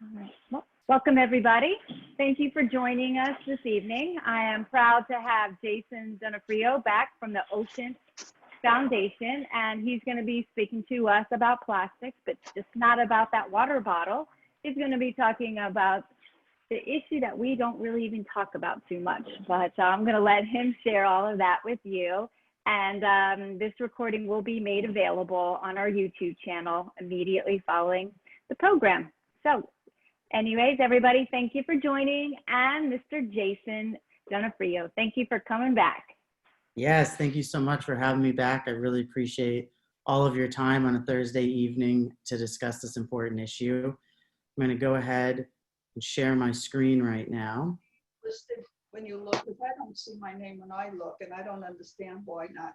All right. Well, welcome everybody. Thank you for joining us this evening. I am proud to have Jason Donofrio back from the Ocean Foundation, and he's going to be speaking to us about plastics, but just not about that water bottle. He's going to be talking about the issue that we don't really even talk about too much, but I'm going to let him share all of that with you. And this recording will be made available on our YouTube channel immediately following the program. So anyways, everybody, thank you for joining. And Mr. Jason Donofrio, thank you for coming back. Yes, thank you so much for having me back. I really appreciate all of your time on a Thursday evening to discuss this important issue. I'm going to go ahead and share my screen right now. Listed when you look, because I don't see my name when I look, and I don't understand why not.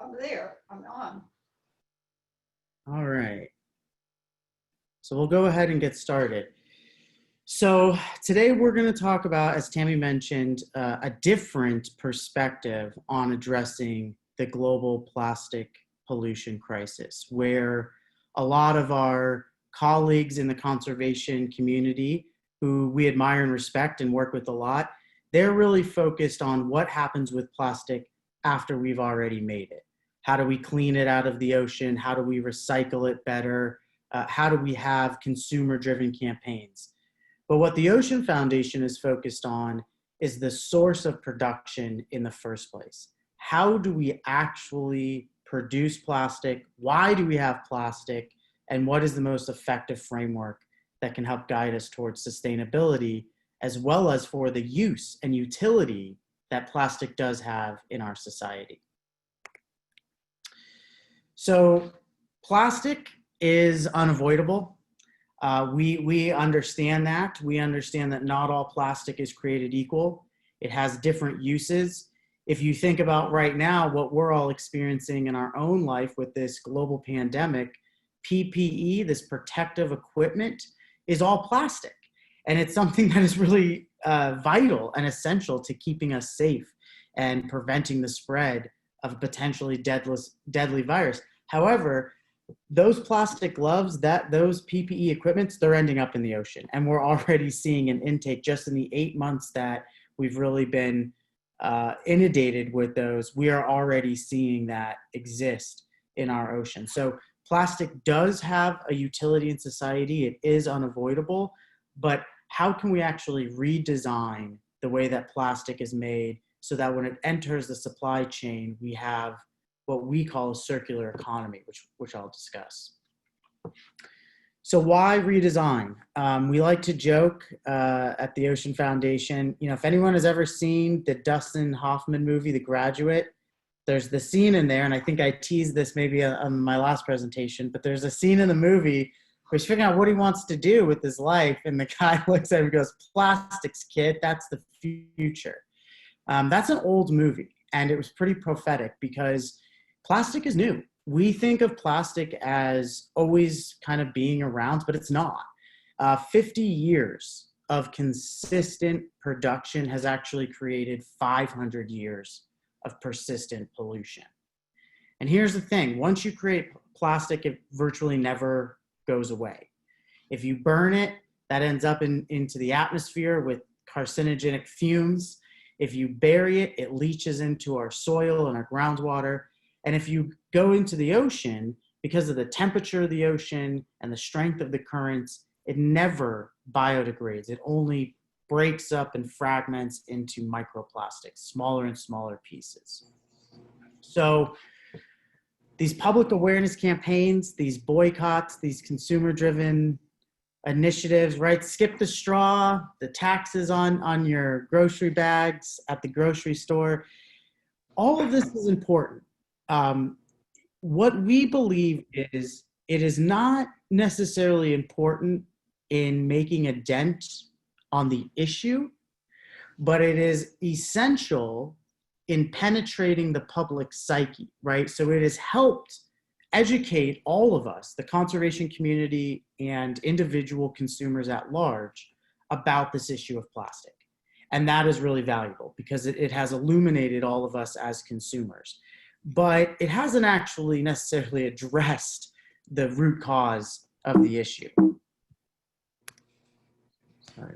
I'm there, I'm on. All right. So we'll go ahead and get started. So today we're going to talk about, as Tammy mentioned, a different perspective on addressing the global plastic pollution crisis, where a lot of our colleagues in the conservation community, who we admire and respect and work with a lot, they're really focused on what happens with plastic after we've already made it. How do we clean it out of the ocean? How do we recycle it better? How do we have consumer-driven campaigns? But what the Ocean Foundation is focused on is the source of production in the first place. How do we actually produce plastic? Why do we have plastic? And what is the most effective framework that can help guide us towards sustainability, as well as for the use and utility that plastic does have in our society? So plastic is unavoidable. We understand that. We understand that not all plastic is created equal. It has different uses. If you think about right now, what we're all experiencing in our own life with this global pandemic, PPE, this protective equipment, is all plastic. And it's something that is really vital and essential to keeping us safe and preventing the spread of a potentially deadly virus. However, those plastic gloves, those PPE equipments, they're ending up in the ocean. And we're already seeing an intake just in the 8 months that we've really been inundated with those. We are already seeing that exist in our ocean. So plastic does have a utility in society. It is unavoidable, but how can we actually redesign the way that plastic is made so that when it enters the supply chain, we have what we call a circular economy, which I'll discuss. So why redesign? We like to joke at the Ocean Foundation, if anyone has ever seen the Dustin Hoffman movie, The Graduate, there's the scene in there, and I think I teased this maybe on my last presentation, but there's a scene in the movie where he's figuring out what he wants to do with his life, and the guy looks at him and goes, "Plastics, kid, that's the future." That's an old movie, and it was pretty prophetic because plastic is new. We think of plastic as always kind of being around, but it's not. 50 years of consistent production has actually created 500 years of persistent pollution. And here's the thing, once you create plastic, it virtually never goes away. If you burn it, that ends up into the atmosphere with carcinogenic fumes. If you bury it, it leaches into our soil and our groundwater. And if you go into the ocean, because of the temperature of the ocean and the strength of the currents, it never biodegrades. It only breaks up and fragments into microplastics, smaller and smaller pieces. So these public awareness campaigns, these boycotts, these consumer-driven initiatives, right? Skip the straw, the taxes on your grocery bags at the grocery store. All of this is important. What we believe is it is not necessarily important in making a dent on the issue, but it is essential in penetrating the public psyche, right? So it has helped educate all of us, the conservation community and individual consumers at large, about this issue of plastic. And that is really valuable because it has illuminated all of us as consumers. But it hasn't actually necessarily addressed the root cause of the issue. Sorry.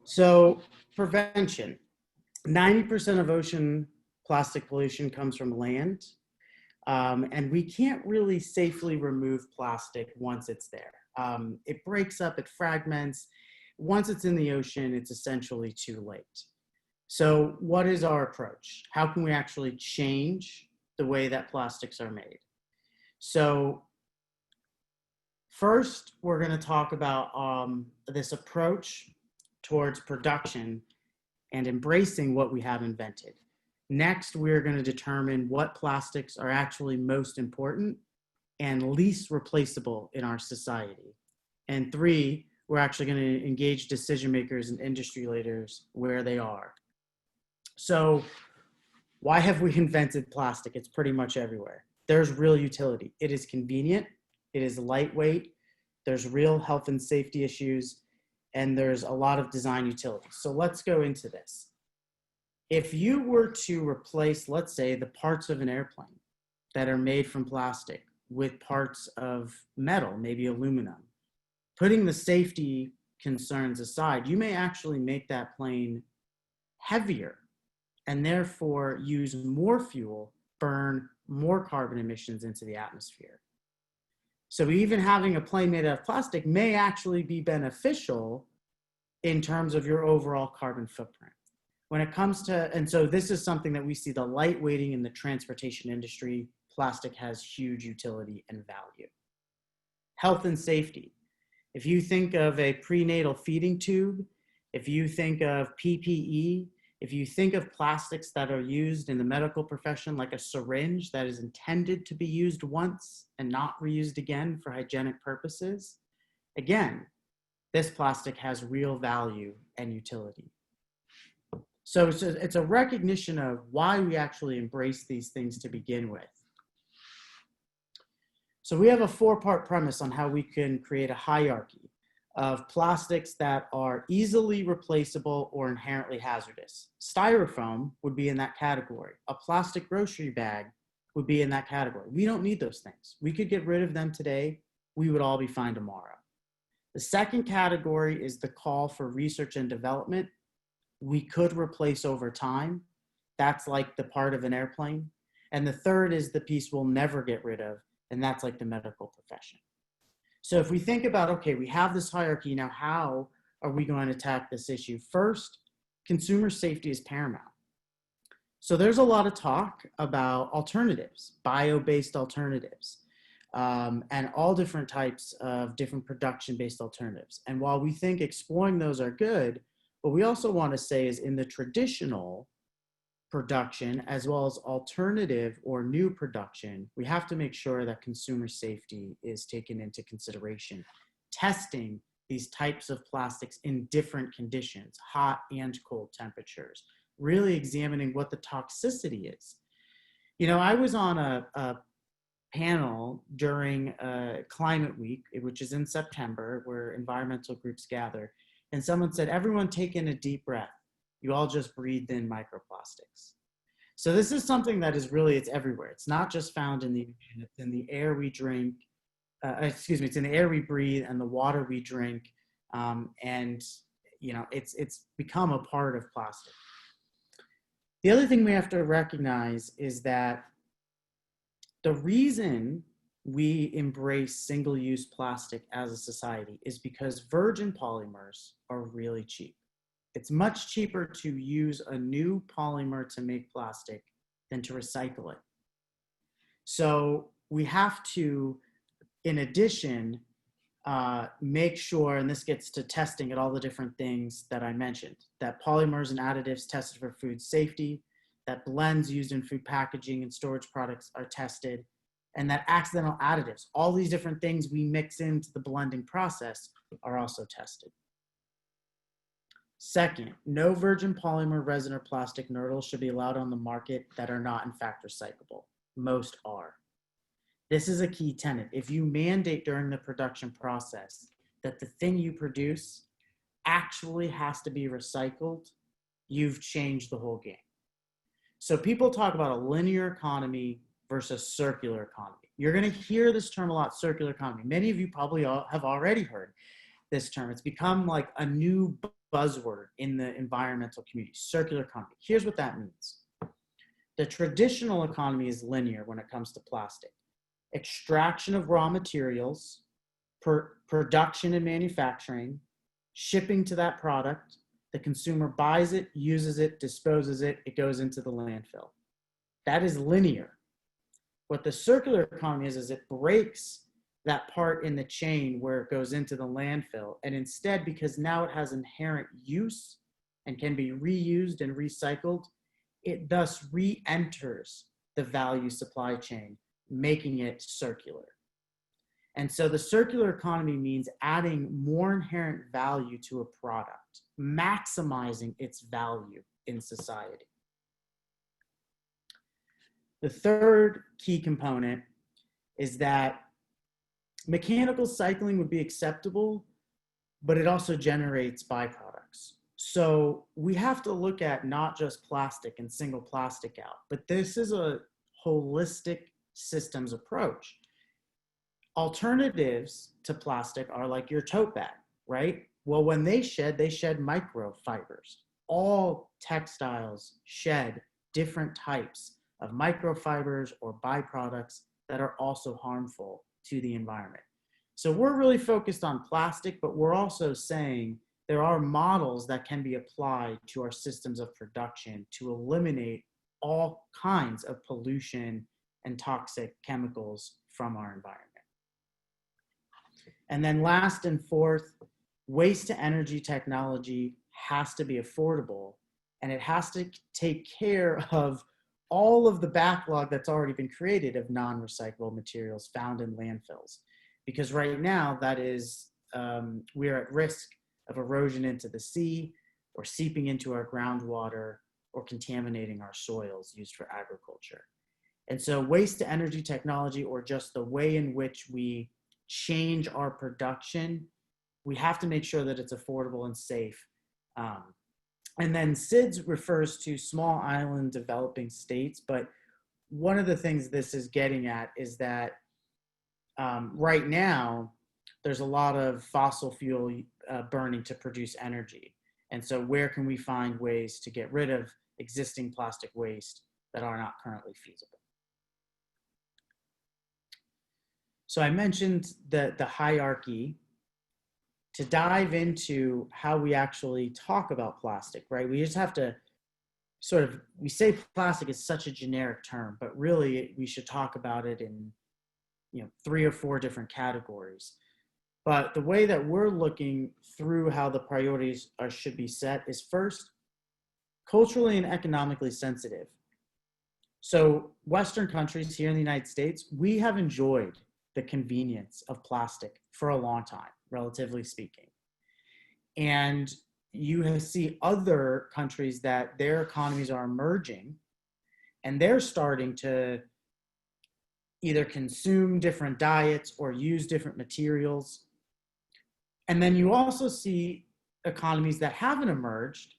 So prevention, 90% of ocean plastic pollution comes from land. And we can't really safely remove plastic once it's there. It breaks up, it fragments. Once it's in the ocean, it's essentially too late. So what is our approach? How can we actually change the way that plastics are made? So first, we're going to talk about this approach towards production and embracing what we have invented. Next, we're going to determine what plastics are actually most important and least replaceable in our society. And three, we're actually going to engage decision makers and industry leaders where they are. So why have we invented plastic? It's pretty much everywhere. There's real utility. It is convenient. It is lightweight. There's real health and safety issues, and there's a lot of design utility. So let's go into this. If you were to replace, let's say, the parts of an airplane that are made from plastic with parts of metal, maybe aluminum, putting the safety concerns aside, you may actually make that plane heavier and therefore use more fuel, burn more carbon emissions into the atmosphere. So even having a plane made out of plastic may actually be beneficial in terms of your overall carbon footprint. When it comes to, and so this is something that we see the lightweighting in the transportation industry, plastic has huge utility and value. Health and safety. If you think of a prenatal feeding tube, if you think of PPE, if you think of plastics that are used in the medical profession, like a syringe that is intended to be used once and not reused again for hygienic purposes, again, this plastic has real value and utility. So it's a recognition of why we actually embrace these things to begin with. So we have a four-part premise on how we can create a hierarchy of plastics that are easily replaceable or inherently hazardous. Styrofoam would be in that category. A plastic grocery bag would be in that category. We don't need those things. We could get rid of them today. We would all be fine tomorrow. The second category is the call for research and development. We could replace over time. That's like the part of an airplane. And the third is the piece we'll never get rid of, and that's like the medical profession. So if we think about, okay, we have this hierarchy, now how are we going to attack this issue? First, consumer safety is paramount. So there's a lot of talk about alternatives, bio-based alternatives, and all different types of different production-based alternatives. And while we think exploring those are good, what we also want to say is in the traditional production, as well as alternative or new production, we have to make sure that consumer safety is taken into consideration. Testing these types of plastics in different conditions, hot and cold temperatures, really examining what the toxicity is. You know, I was on a panel during Climate Week, which is in September, where environmental groups gather, and someone said, everyone take in a deep breath. You all just breathed in microplastics. So this is something that is really, it's everywhere. It's not just found in the ocean, it's in the air we drink, it's in the air we breathe and the water we drink. And you know, it's become a part of plastic. The other thing we have to recognize is that the reason we embrace single-use plastic as a society is because virgin polymers are really cheap. It's much cheaper to use a new polymer to make plastic than to recycle it. So we have to, in addition, make sure, and this gets to testing at all the different things that I mentioned, that polymers and additives tested for food safety, that blends used in food packaging and storage products are tested, and that accidental additives, all these different things we mix into the blending process, are also tested. Second, no virgin polymer, resin, or plastic nurdles should be allowed on the market that are not in fact recyclable. Most are. This is a key tenet. If you mandate during the production process that the thing you produce actually has to be recycled, you've changed the whole game. So people talk about a linear economy versus circular economy. You're going to hear this term a lot, circular economy. Many of you probably have already heard this term. It's become like a new buzzword in the environmental community, circular economy. Here's what that means. The traditional economy is linear when it comes to plastic. Extraction of raw materials, production and manufacturing, shipping to that product, the consumer buys it, uses it, disposes it, it goes into the landfill. That is linear. What the circular economy is it breaks that part in the chain where it goes into the landfill. And instead, because now it has inherent use and can be reused and recycled, it thus re-enters the value supply chain, making it circular. And so the circular economy means adding more inherent value to a product, maximizing its value in society. The third key component is that mechanical cycling would be acceptable, but it also generates byproducts. So we have to look at not just plastic and single plastic out, but this is a holistic systems approach. Alternatives to plastic are like your tote bag, right? Well, when they shed microfibers. All textiles shed different types of microfibers or byproducts that are also harmful to the environment. So we're really focused on plastic, but we're also saying there are models that can be applied to our systems of production to eliminate all kinds of pollution and toxic chemicals from our environment. And then last and fourth, waste to energy technology has to be affordable, and it has to take care of all of the backlog that's already been created of non-recyclable materials found in landfills. Because right now that is, we're at risk of erosion into the sea or seeping into our groundwater or contaminating our soils used for agriculture. And so waste to energy technology, or just the way in which we change our production, we have to make sure that it's affordable and safe. And then SIDS refers to small island developing states, but one of the things this is getting at is that right now there's a lot of fossil fuel burning to produce energy. And so where can we find ways to get rid of existing plastic waste that are not currently feasible? So I mentioned the hierarchy. To dive into how we actually talk about plastic, right? We just have to we say plastic is such a generic term, but really we should talk about it in 3 or 4 different categories. But the way that we're looking through how the priorities should be set is first, culturally and economically sensitive. So Western countries here in the United States, we have enjoyed the convenience of plastic for a long time, relatively speaking. And you see other countries that their economies are emerging and they're starting to either consume different diets or use different materials. And then you also see economies that haven't emerged,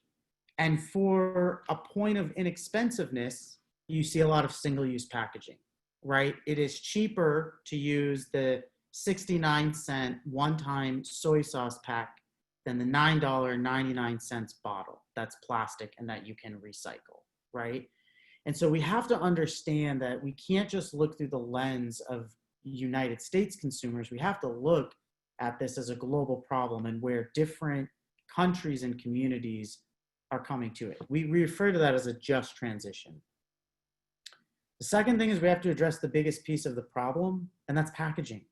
and for a point of inexpensiveness, you see a lot of single-use packaging, right? It is cheaper to use the 69-cent one-time soy sauce pack than the $9.99 bottle that's plastic and that you can recycle, right? And so we have to understand that we can't just look through the lens of United States consumers. We have to look at this as a global problem and where different countries and communities are coming to it. We refer to that as a just transition. The second thing is we have to address the biggest piece of the problem, and that's packaging,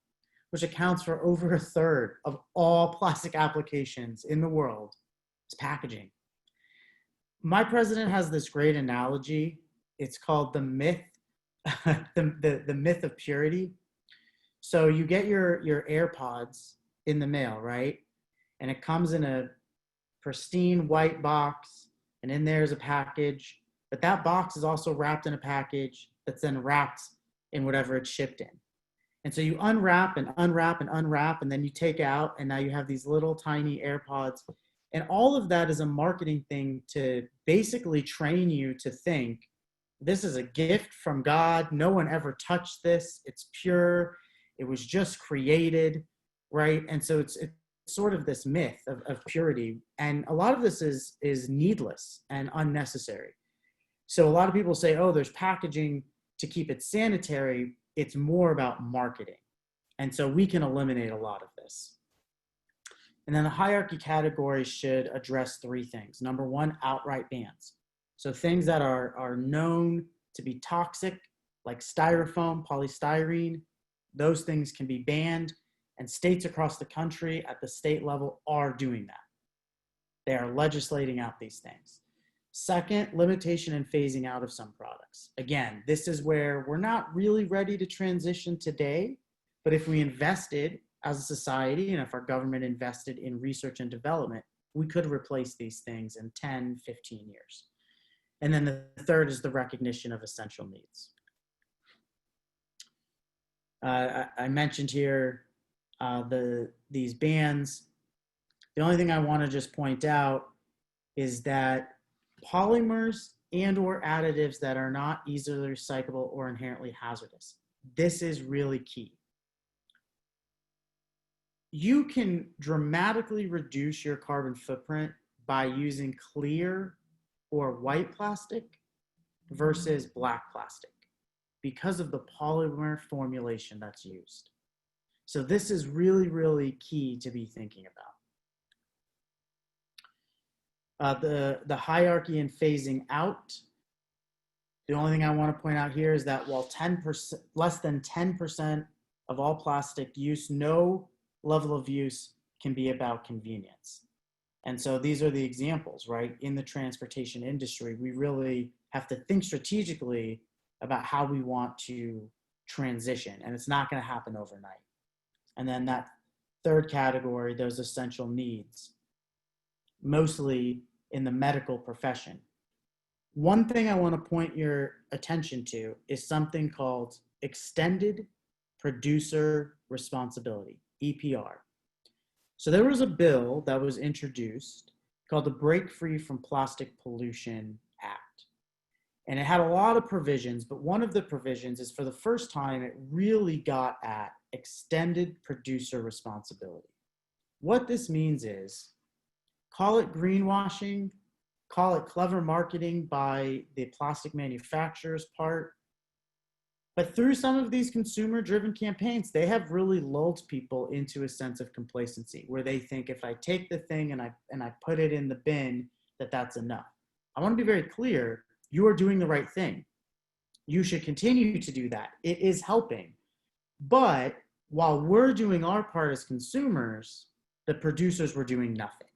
which accounts for over 1/3 of all plastic applications in the world. It's packaging. My president has this great analogy. It's called the myth, the myth of purity. So you get your AirPods in the mail, right? And it comes in a pristine white box, and in there is a package, but that box is also wrapped in a package that's then wrapped in whatever it's shipped in. And so you unwrap and unwrap and unwrap, and then you take out, and now you have these little tiny AirPods, And all of that is a marketing thing to basically train you to think, this is a gift from God. No one ever touched this. It's pure. It was just created, right? And so it's sort of this myth of purity. And a lot of this is needless and unnecessary. So a lot of people say, oh, there's packaging to keep it sanitary. It's more about marketing. And so we can eliminate a lot of this. And then the hierarchy category should address three things. Number one, outright bans. So things that are known to be toxic, like styrofoam, polystyrene, those things can be banned. And states across the country at the state level are doing that. They are legislating out these things. Second, limitation and phasing out of some products. Again, this is where we're not really ready to transition today, but if we invested as a society and if our government invested in research and development, we could replace these things in 10, 15 years. And then the third is the recognition of essential needs. I mentioned here these bans. The only thing I want to just point out is that polymers and or additives that are not easily recyclable or inherently hazardous. This is really key. You can dramatically reduce your carbon footprint by using clear or white plastic versus black plastic because of the polymer formulation that's used. So this is really, really key to be thinking about. The hierarchy and phasing out. The only thing I want to point out here is that while less than 10% of all plastic use, no level of use can be about convenience. And so these are the examples, right? In the transportation industry, we really have to think strategically about how we want to transition, and it's not going to happen overnight. And then that third category, those essential needs, mostly in the medical profession. One thing I want to point your attention to is something called extended producer responsibility, EPR. So there was a bill that was introduced called the Break Free from Plastic Pollution Act. And it had a lot of provisions, but one of the provisions is for the first time, it really got at extended producer responsibility. What this means is, call it greenwashing, call it clever marketing by the plastic manufacturers part, but through some of these consumer-driven campaigns, they have really lulled people into a sense of complacency where they think if I take the thing and I put it in the bin, that's enough. I want to be very clear, you are doing the right thing. You should continue to do that. It is helping. But while we're doing our part as consumers, the producers were doing nothing.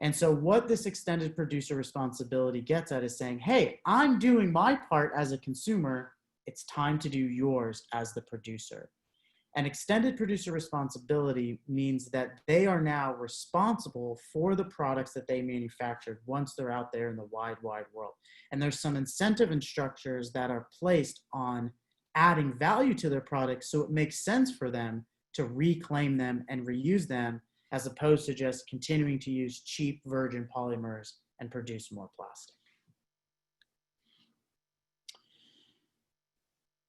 And so what this extended producer responsibility gets at is saying, hey, I'm doing my part as a consumer. It's time to do yours as the producer. And extended producer responsibility means that they are now responsible for the products that they manufactured once they're out there in the wide, wide world. And there's some incentive and structures that are placed on adding value to their products so it makes sense for them to reclaim them and reuse them as opposed to just continuing to use cheap virgin polymers and produce more plastic.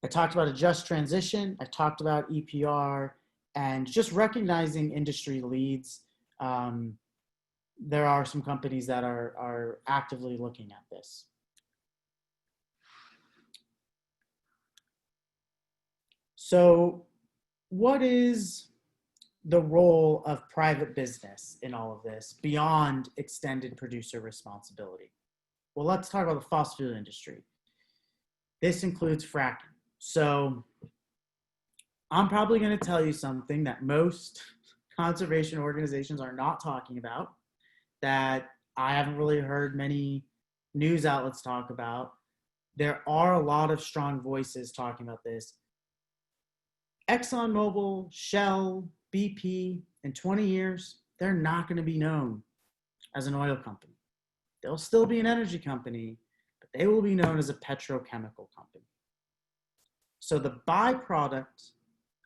I talked about a just transition. I talked about EPR and just recognizing industry leads. There are some companies that are actively looking at this. So what is the role of private business in all of this beyond extended producer responsibility? Well, let's talk about the fossil fuel industry. This includes fracking. So I'm probably going to tell you something that most conservation organizations are not talking about, that I haven't really heard many news outlets talk about. There are a lot of strong voices talking about this. ExxonMobil, Shell, BP, in 20 years, they're not going to be known as an oil company. They'll still be an energy company, but they will be known as a petrochemical company. So the byproduct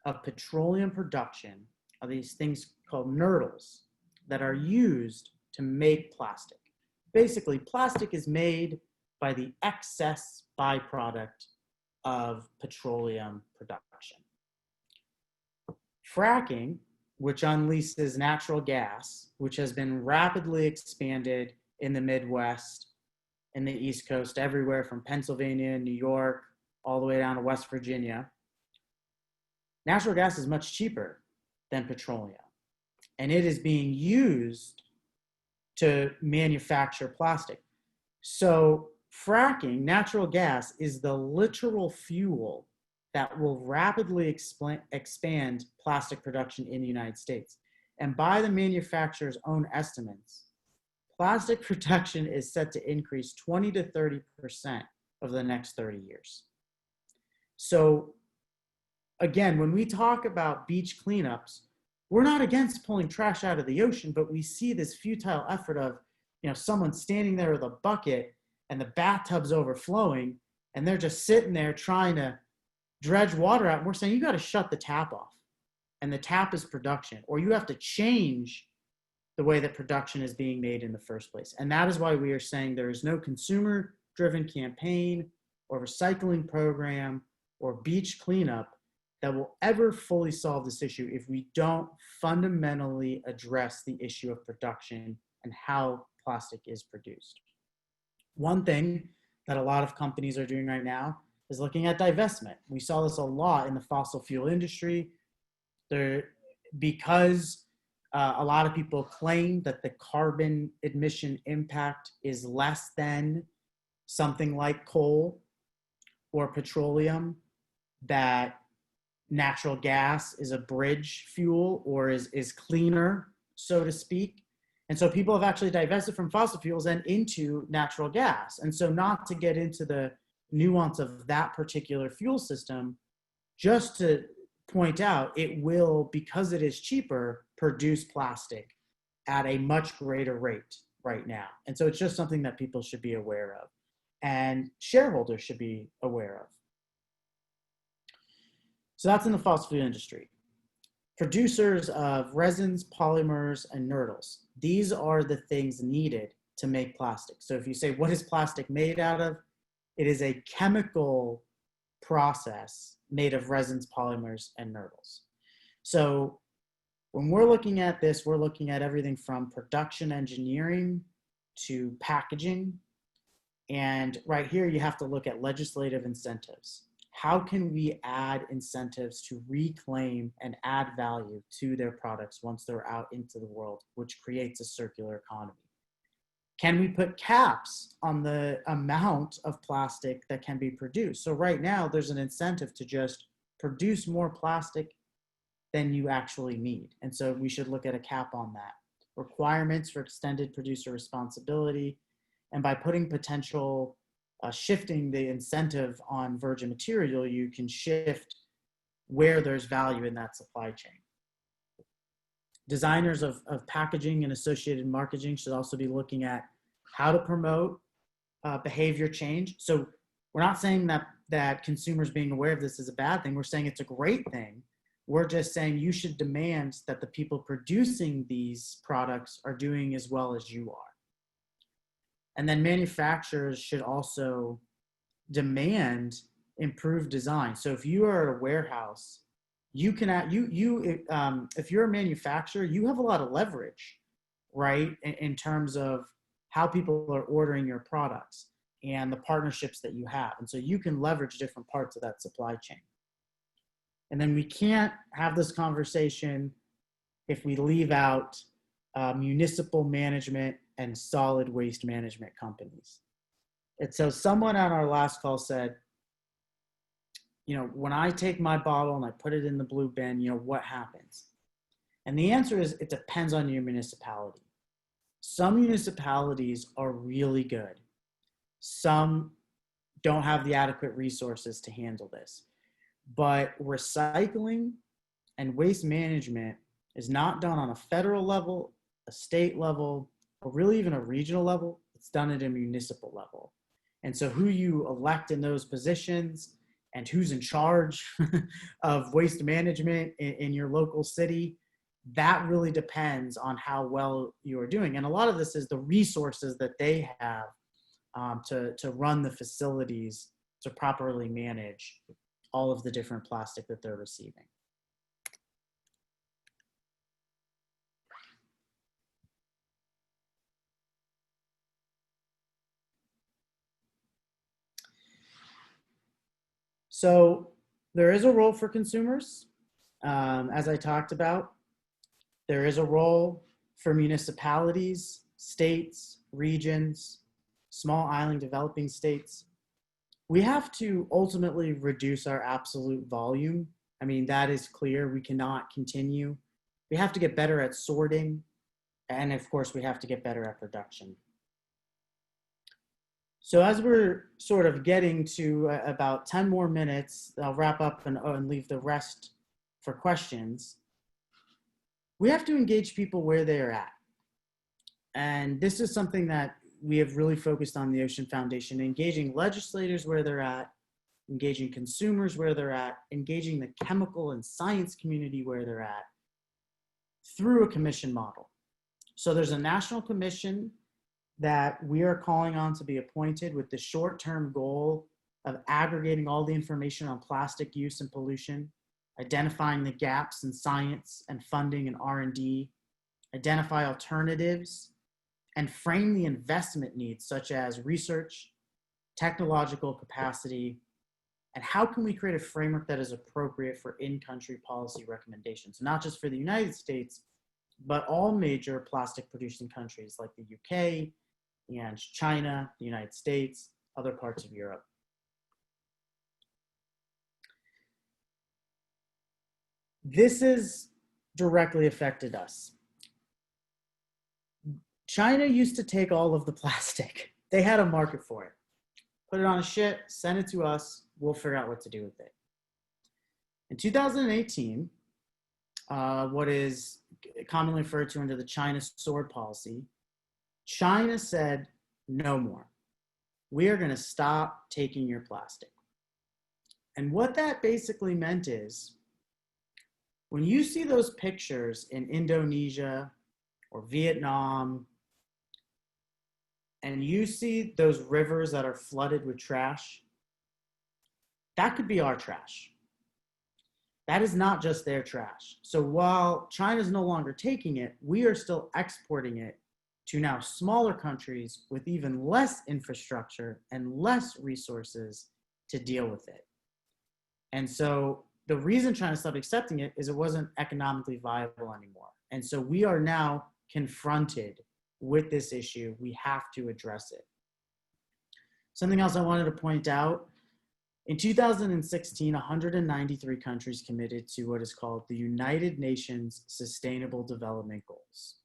of petroleum production are these things called nurdles that are used to make plastic. Basically, plastic is made by the excess byproduct of petroleum production. Fracking, which unleashes natural gas, which has been rapidly expanded in the Midwest, in the East Coast, everywhere from Pennsylvania, New York, all the way down to West Virginia. Natural gas is much cheaper than petroleum, and it is being used to manufacture plastic. So fracking, natural gas, is the literal fuel that will rapidly expand plastic production in the United States. And by the manufacturer's own estimates, plastic production is set to increase 20 to 30% over the next 30 years. So again, when we talk about beach cleanups, we're not against pulling trash out of the ocean, but we see this futile effort of, someone standing there with a bucket and the bathtub's overflowing, and they're just sitting there trying to dredge water out. And we're saying, you got to shut the tap off. And the tap is production, or you have to change the way that production is being made in the first place. And that is why we are saying there is no consumer-driven campaign or recycling program or beach cleanup that will ever fully solve this issue if we don't fundamentally address the issue of production and how plastic is produced. One thing that a lot of companies are doing right now is looking at divestment. We saw this a lot in the fossil fuel industry. Because a lot of people claim that the carbon emission impact is less than something like coal or petroleum, that natural gas is a bridge fuel or is cleaner, so to speak. And so people have actually divested from fossil fuels and into natural gas. And so, not to get into the nuance of that particular fuel system, just to point out, it will, because it is cheaper, produce plastic at a much greater rate right now. And so it's just something that people should be aware of and shareholders should be aware of. So that's in the fossil fuel industry. Producers of resins, polymers, and nurdles. These are the things needed to make plastic. So if you say, what is plastic made out of? It is a chemical process made of resins, polymers, and nurdles. So when we're looking at this, we're looking at everything from production engineering to packaging. And right here, you have to look at legislative incentives. How can we add incentives to reclaim and add value to their products once they're out into the world, which creates a circular economy? Can we put caps on the amount of plastic that can be produced? So right now, there's an incentive to just produce more plastic than you actually need. And so we should look at a cap on that. Requirements for extended producer responsibility. And by putting potential, shifting the incentive on virgin material, you can shift where there's value in that supply chain. Designers of packaging and associated marketing should also be looking at how to promote behavior change. So we're not saying that consumers being aware of this is a bad thing. We're saying it's a great thing. We're just saying you should demand that the people producing these products are doing as well as you are. And then manufacturers should also demand improved design. So if you are at a warehouse, you can if you're a manufacturer, you have a lot of leverage, right, in terms of how people are ordering your products and the partnerships that you have. And so you can leverage different parts of that supply chain. And then we can't have this conversation if we leave out municipal management and solid waste management companies. And so someone on our last call said, when I take my bottle and I put it in the blue bin, what happens? And the answer is, it depends on your municipality. Some municipalities are really good. Some don't have the adequate resources to handle this. But recycling and waste management is not done on a federal level, a state level, or really even a regional level. It's done at a municipal level. And so who you elect in those positions and who's in charge of waste management in your local city that really depends on how well you are doing. And a lot of this is the resources that they have to run the facilities to properly manage all of the different plastic that they're receiving. So there is a role for consumers. As I talked about, there is a role for municipalities, states, regions, small island developing states. We have to ultimately reduce our absolute volume. I mean, that is clear. We cannot continue. We have to get better at sorting. And of course, we have to get better at production. So as we're sort of getting to about 10 more minutes, I'll wrap up and leave the rest for questions. We have to engage people where they are at. And this is something that we have really focused on the Ocean Foundation, engaging legislators where they're at, engaging consumers where they're at, engaging the chemical and science community where they're at through a commission model. So there's a national commission that we are calling on to be appointed with the short-term goal of aggregating all the information on plastic use and pollution, identifying the gaps in science and funding and R&D, identify alternatives, and frame the investment needs such as research, technological capacity, and how can we create a framework that is appropriate for in-country policy recommendations, not just for the United States, but all major plastic producing countries like the UK and China, the United States, other parts of Europe. This has directly affected us. China used to take all of the plastic. They had a market for it. Put it on a ship, send it to us, we'll figure out what to do with it. In 2018, what is commonly referred to under the China sword policy, China said, no more. We are going to stop taking your plastic. And what that basically meant is, when you see those pictures in Indonesia or Vietnam, and you see those rivers that are flooded with trash, that could be our trash. That is not just their trash. So while China's no longer taking it, we are still exporting it to now smaller countries with even less infrastructure and less resources to deal with it. And so the reason China stopped accepting it is it wasn't economically viable anymore. And so we are now confronted with this issue. We have to address it. Something else I wanted to point out, in 2016, 193 countries committed to what is called the United Nations Sustainable Development Goals,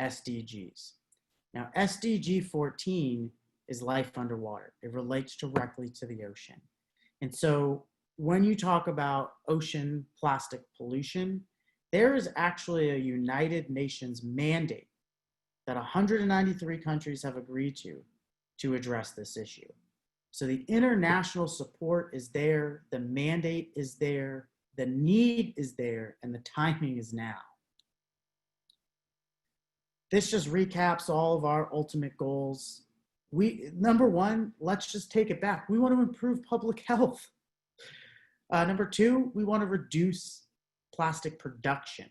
SDGs. Now, SDG 14 is life underwater. It relates directly to the ocean. And so when you talk about ocean plastic pollution, there is actually a United Nations mandate that 193 countries have agreed to address this issue. So the international support is there, the mandate is there, the need is there, and the timing is now. This just recaps all of our ultimate goals. Number one, let's just take it back. We want to improve public health. Number two, we want to reduce plastic production.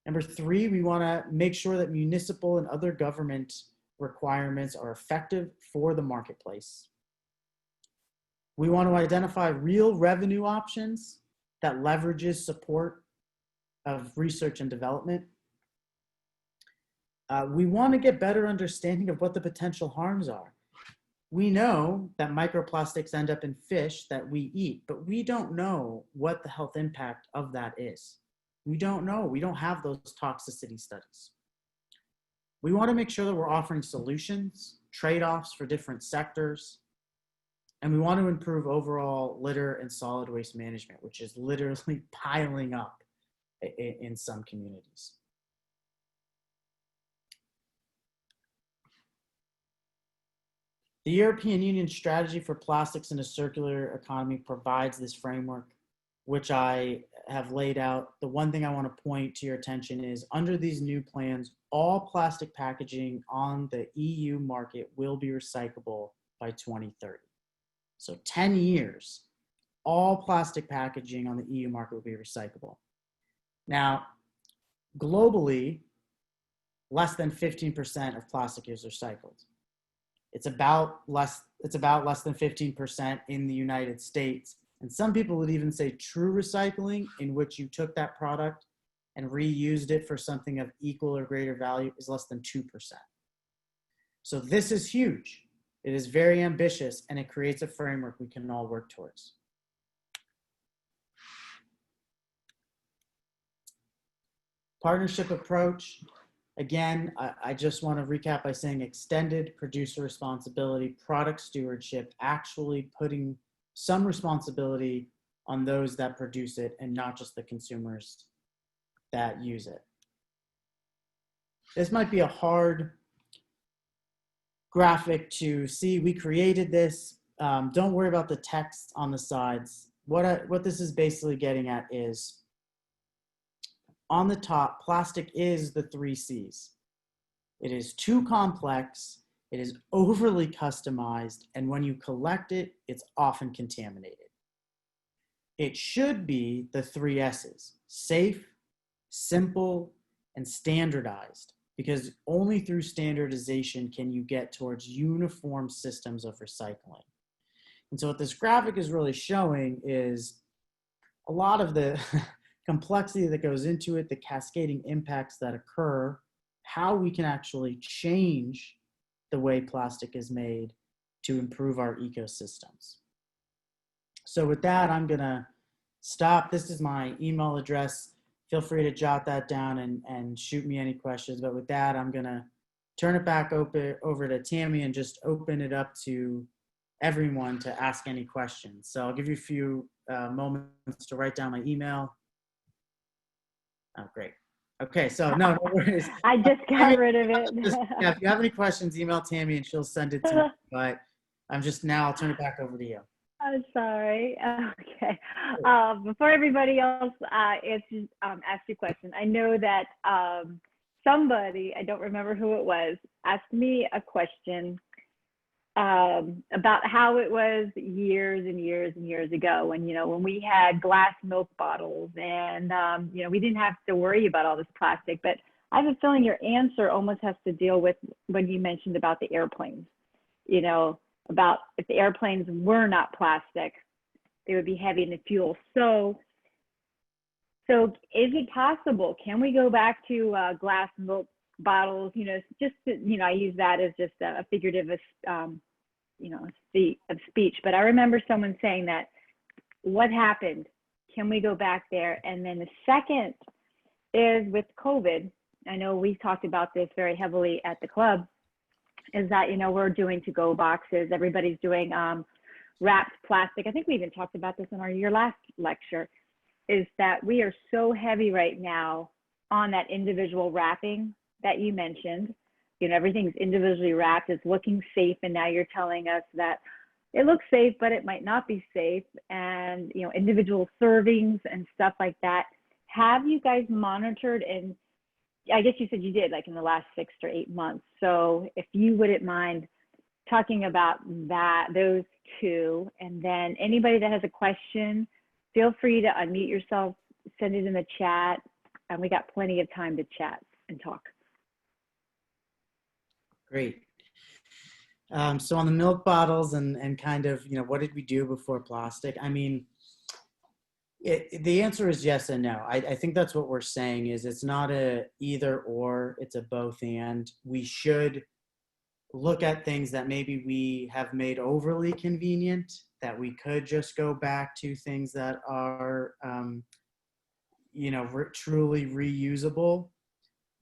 Number three, we want to make sure that municipal and other government requirements are effective for the marketplace. We want to identify real revenue options that leverages support of research and development. We want to get better understanding of what the potential harms are. We know that microplastics end up in fish that we eat, but we don't know what the health impact of that is. We don't know. We don't have those toxicity studies. We want to make sure that we're offering solutions, trade-offs for different sectors, and we want to improve overall litter and solid waste management, which is literally piling up in some communities. The European Union strategy for plastics in a circular economy provides this framework. which I have laid out, the one thing I want to point to your attention is under these new plans, all plastic packaging on the EU market will be recyclable by 2030. So 10 years, all plastic packaging on the EU market will be recyclable. Now, globally, less than 15% of plastic is recycled. It's about less than 15% in the United States. And some people would even say true recycling, in which you took that product and reused it for something of equal or greater value, is less than 2%. So this is huge. It is very ambitious, and it creates a framework we can all work towards. Partnership approach. Again, I just want to recap by saying extended producer responsibility, product stewardship, actually putting some responsibility on those that produce it and not just the consumers that use it. This might be a hard graphic to see. We created this. Don't worry about the text on the sides. What this is basically getting at is, on the top, plastic is the 3 C's. It is too complex, it is overly customized, and when you collect it, it's often contaminated. It should be the 3 S's: safe, simple, and standardized, because only through standardization can you get towards uniform systems of recycling. And so what this graphic is really showing is a lot of the complexity that goes into it, the cascading impacts that occur, how we can actually change the way plastic is made to improve our ecosystems. So with that, I'm gonna stop. This is my email address. Feel free to jot that down and shoot me any questions. But with that, I'm gonna turn it back over to Tammy and just open it up to everyone to ask any questions. So I'll give you a few moments to write down my email. Oh, great. Okay, so no worries. I just got rid of it. Yeah, if you have any questions, email Tammy and she'll send it to me. But I'll turn it back over to you. I'm sorry. Okay. Before everybody else asks you a question, I know that somebody, I don't remember who it was, asked me a question about how it was years and years and years ago when, when we had glass milk bottles and, we didn't have to worry about all this plastic. But I have a feeling your answer almost has to deal with when you mentioned about the airplanes, about if the airplanes were not plastic, they would be heavy in the fuel. So is it possible? Can we go back to glass milk bottles? Just to, I use that as just a figurative, of speech. But I remember someone saying that. What happened? Can we go back there? And then the second is with COVID. I know we talked about this very heavily at the club. Is that we're doing to-go boxes. Everybody's doing wrapped plastic. I think we even talked about this in your last lecture. Is that we are so heavy right now on that individual wrapping that you mentioned. Everything's individually wrapped. It's looking safe, and now you're telling us that it looks safe, but it might not be safe. And individual servings and stuff like that. Have you guys monitored? And I guess you said you did, like in the last 6 or 8 months. So if you wouldn't mind talking about those two, and then anybody that has a question, feel free to unmute yourself, send it in the chat, and we got plenty of time to chat and talk. Great. So on the milk bottles and kind of, what did we do before plastic? I mean, the answer is yes and no. I think that's what we're saying is it's not a either or, it's a both and. We should look at things that maybe we have made overly convenient, that we could just go back to things that are, truly reusable.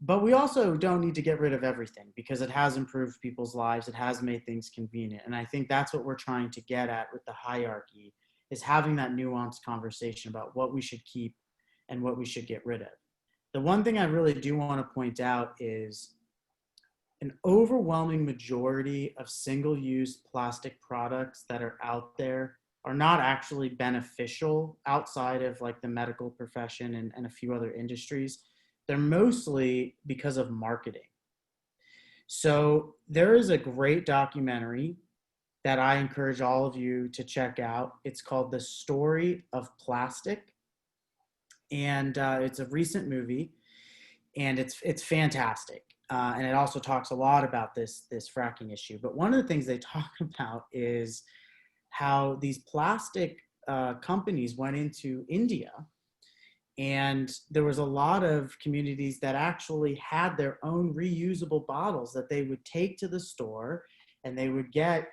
But we also don't need to get rid of everything because it has improved people's lives. It has made things convenient. And I think that's what we're trying to get at with the hierarchy, is having that nuanced conversation about what we should keep and what we should get rid of. The one thing I really do want to point out is an overwhelming majority of single-use plastic products that are out there are not actually beneficial outside of like the medical profession and a few other industries. They're mostly because of marketing. So there is a great documentary that I encourage all of you to check out. It's called The Story of Plastic. And it's a recent movie, and it's fantastic. And it also talks a lot about this fracking issue. But one of the things they talk about is how these plastic companies went into India, and there was a lot of communities that actually had their own reusable bottles that they would take to the store, and they would get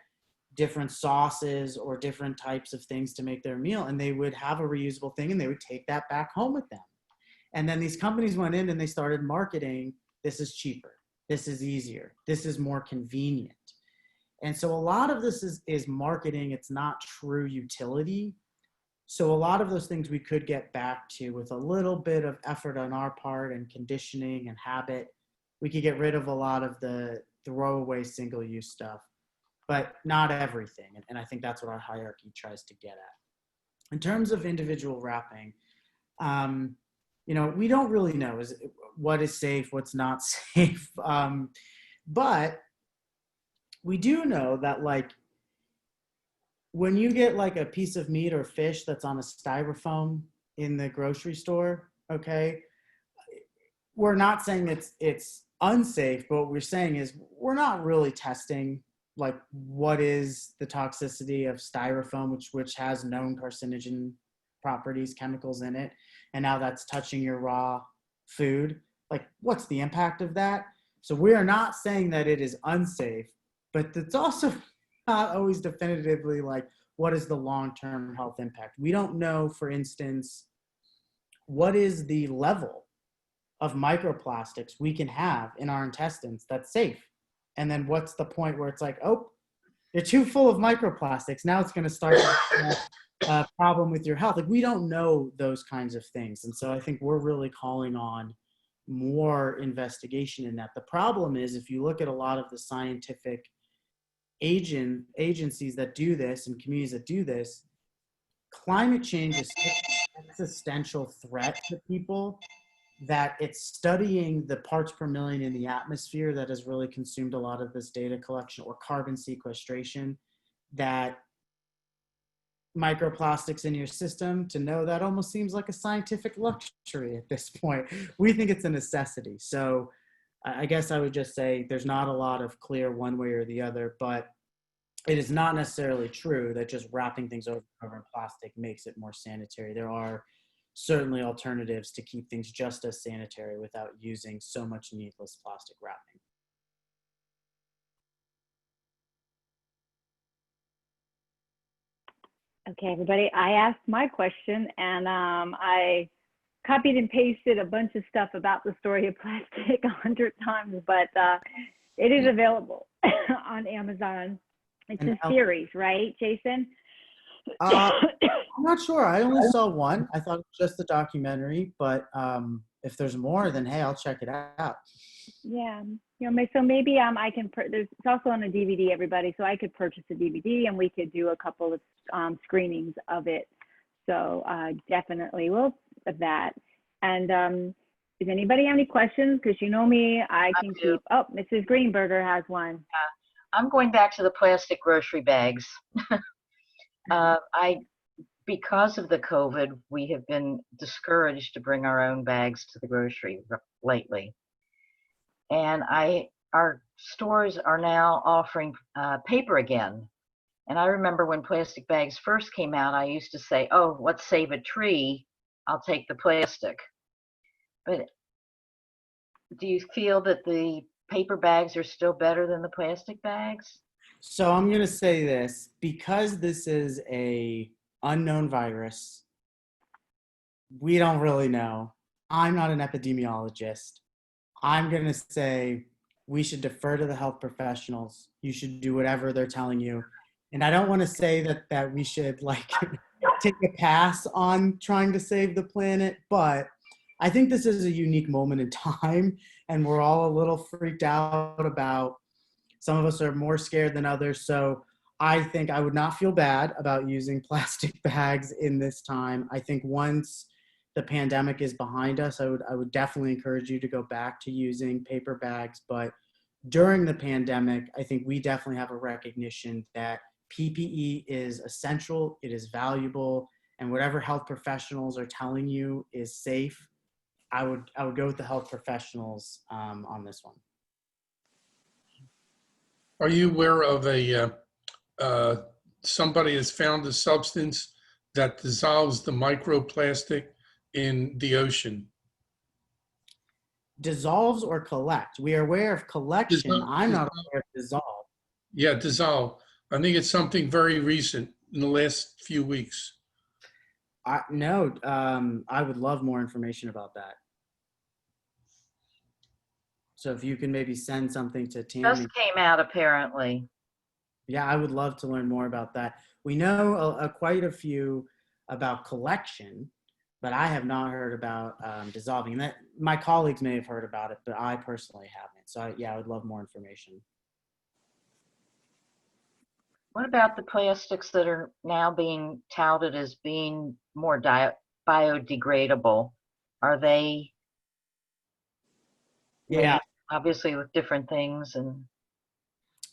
different sauces or different types of things to make their meal, and they would have a reusable thing and they would take that back home with them. And then these companies went in and they started marketing, this is cheaper, this is easier, this is more convenient. And so a lot of this is marketing, it's not true utility. So a lot of those things we could get back to with a little bit of effort on our part and conditioning and habit. We could get rid of a lot of the throwaway single-use stuff, but not everything. And I think that's what our hierarchy tries to get at. In terms of individual wrapping, we don't really know what is safe, what's not safe. But we do know that like when you get like a piece of meat or fish that's on a styrofoam in the grocery store, okay, we're not saying it's unsafe, but what we're saying is we're not really testing like what is the toxicity of styrofoam, which has known carcinogen properties, chemicals in it, and now that's touching your raw food. Like, what's the impact of that? So we are not saying that it is unsafe, but it's also not always definitively like what is the long-term health impact. We don't know, for instance, what is the level of microplastics we can have in our intestines that's safe. And then what's the point where it's like, oh, you're too full of microplastics. Now it's going to start a problem with your health. Like, we don't know those kinds of things. And so I think we're really calling on more investigation in that. The problem is, if you look at a lot of the scientific agencies that do this and communities that do this, climate change is such an existential threat to people that it's studying the parts per million in the atmosphere that has really consumed a lot of this data collection, or carbon sequestration, that microplastics in your system, to know that almost seems like a scientific luxury at this point. We think it's a necessity. So I guess I would just say there's not a lot of clear one way or the other, but it is not necessarily true that just wrapping things over in plastic makes it more sanitary. There are certainly alternatives to keep things just as sanitary without using so much needless plastic wrapping. Okay, everybody, I asked my question, and I copied and pasted a bunch of stuff about the story of plastic 100 times, but it is available on Amazon. It's a series, right, Jason? I'm not sure. I only saw one. I thought it was just the documentary, but if there's more, then hey, I'll check it out. Yeah, so maybe I can. It's also on a DVD, everybody. So I could purchase a DVD, and we could do a couple of screenings of it. So definitely will of that. And does anybody have any questions? Because you know me, I can keep. Oh, Mrs. Greenberger has one. I'm going back to the plastic grocery bags. Because of the COVID, we have been discouraged to bring our own bags to the grocery lately. And our stores are now offering paper again. And I remember when plastic bags first came out, I used to say, oh, let's save a tree, I'll take the plastic. But do you feel that the paper bags are still better than the plastic bags? So I'm going to say this, because this is a unknown virus, we don't really know. I'm not an epidemiologist. I'm going to say we should defer to the health professionals. You should do whatever they're telling you. And I don't want to say that we should like take a pass on trying to save the planet, but I think this is a unique moment in time, and we're all a little freaked out about. Some of us are more scared than others. So I think I would not feel bad about using plastic bags in this time. I think once the pandemic is behind us, I would definitely encourage you to go back to using paper bags. But during the pandemic, I think we definitely have a recognition that PPE is essential, it is valuable, and whatever health professionals are telling you is safe. I would go with the health professionals on this one. Are you aware of somebody has found a substance that dissolves the microplastic in the ocean? Dissolves or collect? We are aware of collection. I'm not aware of dissolve. Yeah, dissolve. I think it's something very recent in the last few weeks. No, I would love more information about that. So if you can maybe send something to Tammy. Just came out apparently. Yeah, I would love to learn more about that. We know quite a few about collection, but I have not heard about dissolving. That my colleagues may have heard about it, but I personally haven't. So yeah, I would love more information. What about the plastics that are now being touted as being more biodegradable? Are they Yeah. made obviously with different things? And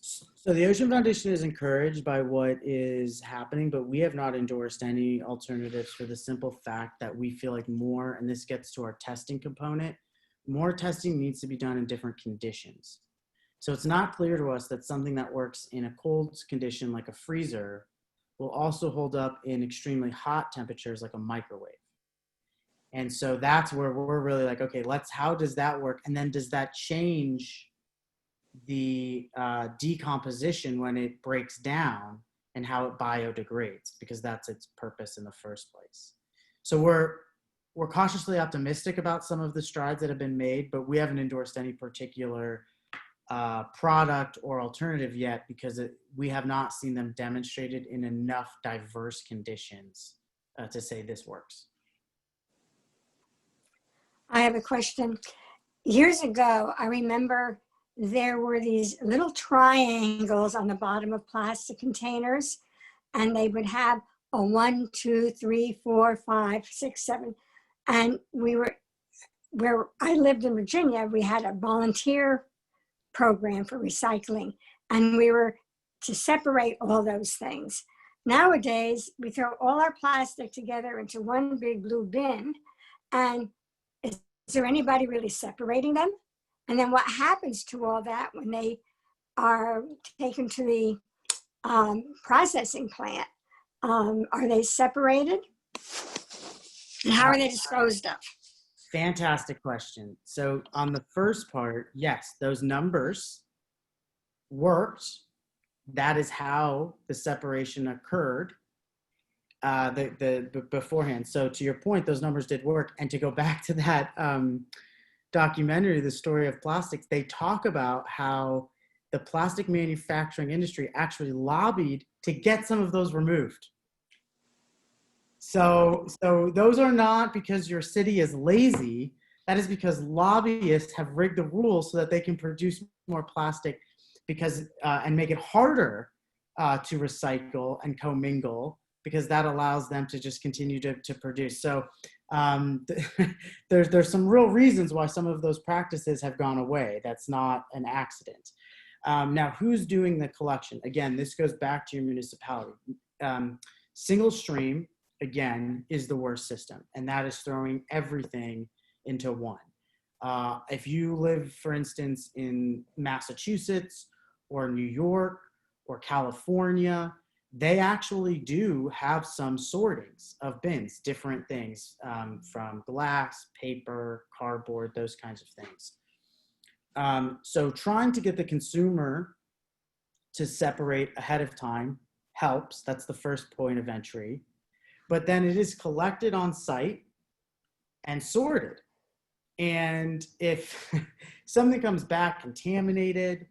So the Ocean Foundation is encouraged by what is happening, but we have not endorsed any alternatives for the simple fact that we feel like more, and this gets to our testing component, more testing needs to be done in different conditions. So it's not clear to us that something that works in a cold condition like a freezer will also hold up in extremely hot temperatures like a microwave. And so that's where we're really like, okay, how does that work? And then does that change the decomposition when it breaks down and how it biodegrades, because that's its purpose in the first place. So we're cautiously optimistic about some of the strides that have been made, but we haven't endorsed any particular product or alternative yet because we have not seen them demonstrated in enough diverse conditions to say this works. I have a question. Years ago, I remember there were these little triangles on the bottom of plastic containers, and they would have a 1, 2, 3, 4, 5, 6, 7. And where I lived in Virginia, we had a volunteer program for recycling, and we were to separate all those things. Nowadays, we throw all our plastic together into one big blue bin, and is there anybody really separating them? And then what happens to all that when they are taken to the processing plant? Are they separated? And how are they disposed of? Fantastic question. So on the first part, yes, those numbers worked. That is how the separation occurred beforehand. So to your point, those numbers did work. And to go back to that documentary, The Story of Plastics, they talk about how the plastic manufacturing industry actually lobbied to get some of those removed. So those are not because your city is lazy. That is because lobbyists have rigged the rules so that they can produce more plastic and make it harder to recycle and commingle, because that allows them to just continue to produce. So there's some real reasons why some of those practices have gone away. That's not an accident. Now, who's doing the collection? Again, this goes back to your municipality. Single stream, again, is the worst system, and that is throwing everything into one. If you live, for instance, in Massachusetts or New York or California, they actually do have some sortings of bins, different things, from glass, paper, cardboard, those kinds of things. So trying to get the consumer to separate ahead of time helps. That's the first point of entry. But then it is collected on site and sorted. And if something comes back contaminated,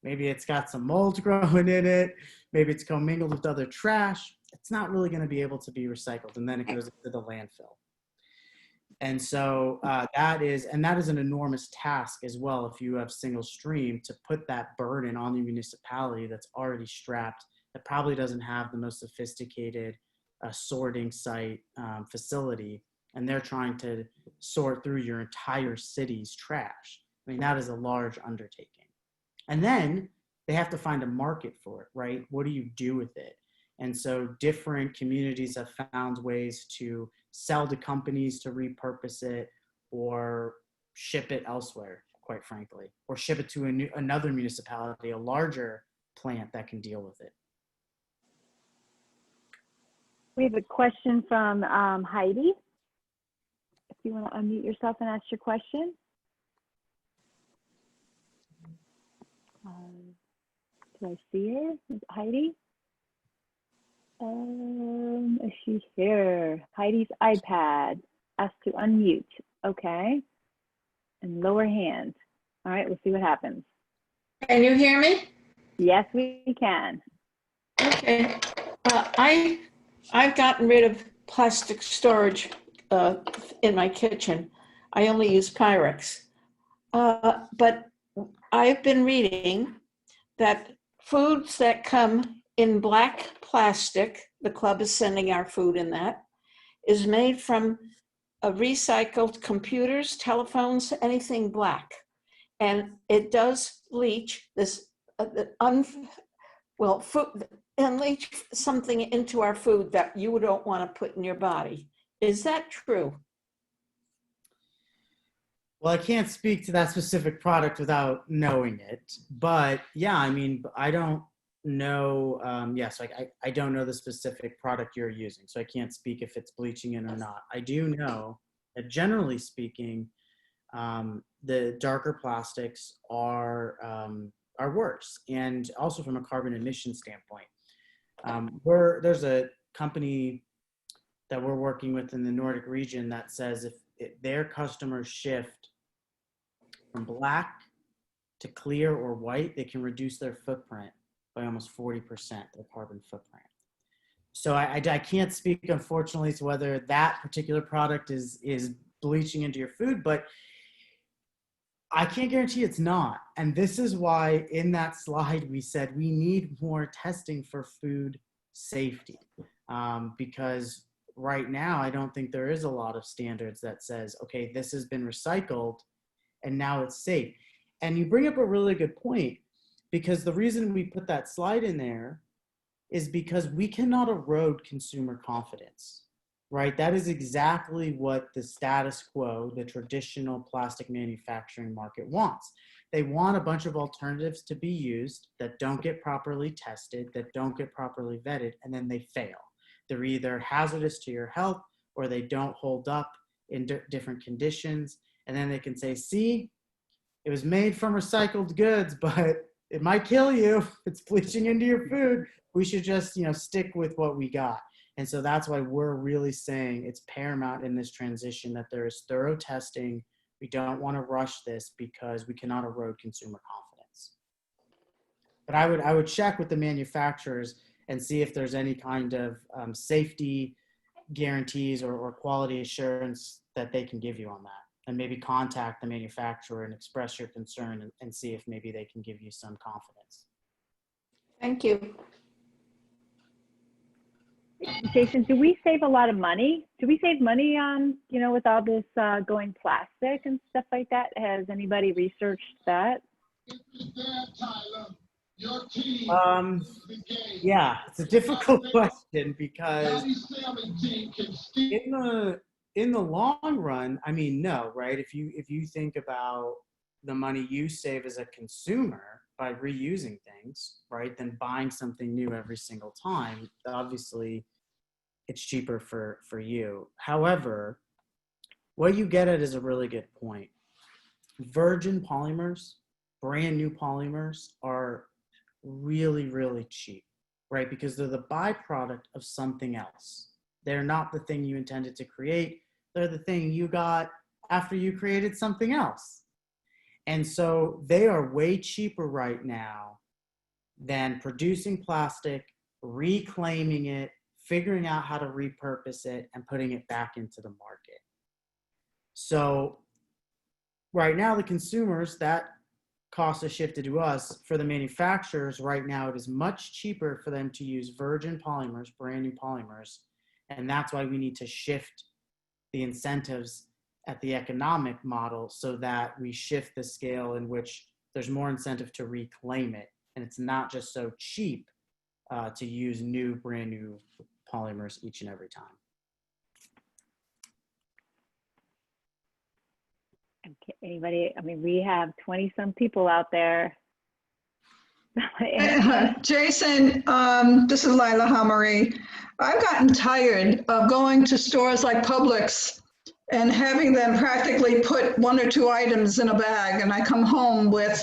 maybe it's got some mold growing in it, maybe it's commingled with other trash, it's not really going to be able to be recycled, and then it goes into the landfill. And so that is an enormous task as well if you have single stream, to put that burden on the municipality that's already strapped that probably doesn't have the most sophisticated sorting site facility, and they're trying to sort through your entire city's trash. I mean, that is a large undertaking. And then they have to find a market for it, right? What do you do with it? And so different communities have found ways to sell to companies to repurpose it, or ship it elsewhere, quite frankly, or ship it to another municipality, a larger plant that can deal with it. We have a question from Heidi. If you want to unmute yourself and ask your question. Do I see her? Is it Heidi? Is she here? Heidi's iPad. Ask to unmute. Okay. And lower hand. All right, we'll see what happens. Can you hear me? Yes, we can. Okay. I've gotten rid of plastic storage in my kitchen. I only use Pyrex. But I've been reading that foods that come in black plastic, the club is sending our food in that, is made from recycled computers, telephones, anything black. And it does leach this, food, and leach something into our food that you don't want to put in your body. Is that true? Well, I can't speak to that specific product without knowing it, but yeah, I mean, I don't know. Yes, I don't know the specific product you're using, so I can't speak if it's bleaching in or not. I do know that generally speaking, the darker plastics are worse, and also from a carbon emission standpoint. There's a company that we're working with in the Nordic region that says if their customers shift from black to clear or white, they can reduce their footprint by almost 40%, their carbon footprint. So I can't speak, unfortunately, to whether that particular product is bleaching into your food, but I can't guarantee it's not. And this is why in that slide we said we need more testing for food safety, because right now I don't think there is a lot of standards that says, okay, this has been recycled and now it's safe. And you bring up a really good point, because the reason we put that slide in there is because we cannot erode consumer confidence, right? That is exactly what the status quo, the traditional plastic manufacturing market wants. They want a bunch of alternatives to be used that don't get properly tested, that don't get properly vetted, and then they fail. They're either hazardous to your health or they don't hold up in different conditions. And then they can say, see, it was made from recycled goods, but it might kill you. It's bleaching into your food. We should just, stick with what we got. And so that's why we're really saying it's paramount in this transition that there is thorough testing. We don't want to rush this because we cannot erode consumer confidence. But I would check with the manufacturers and see if there's any kind of safety guarantees or quality assurance that they can give you on that. And maybe contact the manufacturer and express your concern and see if maybe they can give you some confidence. Thank you. Jason, do we save a lot of money? Do we save money on, with all this going plastic and stuff like that? Has anybody researched that? Yeah, it's a difficult question because in the long run, I mean, no, right? If you think about the money you save as a consumer by reusing things, right, than buying something new every single time, obviously it's cheaper for you. However, what you get at is a really good point. Virgin polymers, brand new polymers, are really, really cheap, right? Because they're the byproduct of something else. They're not the thing you intended to create. They're the thing you got after you created something else. And so they are way cheaper right now than producing plastic, reclaiming it, figuring out how to repurpose it, and putting it back into the market. So right now, the consumers, that costs have shifted to us. For the manufacturers right now, it is much cheaper for them to use virgin polymers, brand new polymers. And that's why we need to shift the incentives at the economic model so that we shift the scale in which there's more incentive to reclaim it. And it's not just so cheap to use brand new polymers each and every time. Okay, anybody? I mean, we have 20 some people out there. Jason, this is Lila Hamari. I've gotten tired of going to stores like Publix and having them practically put 1 or 2 items in a bag, and I come home with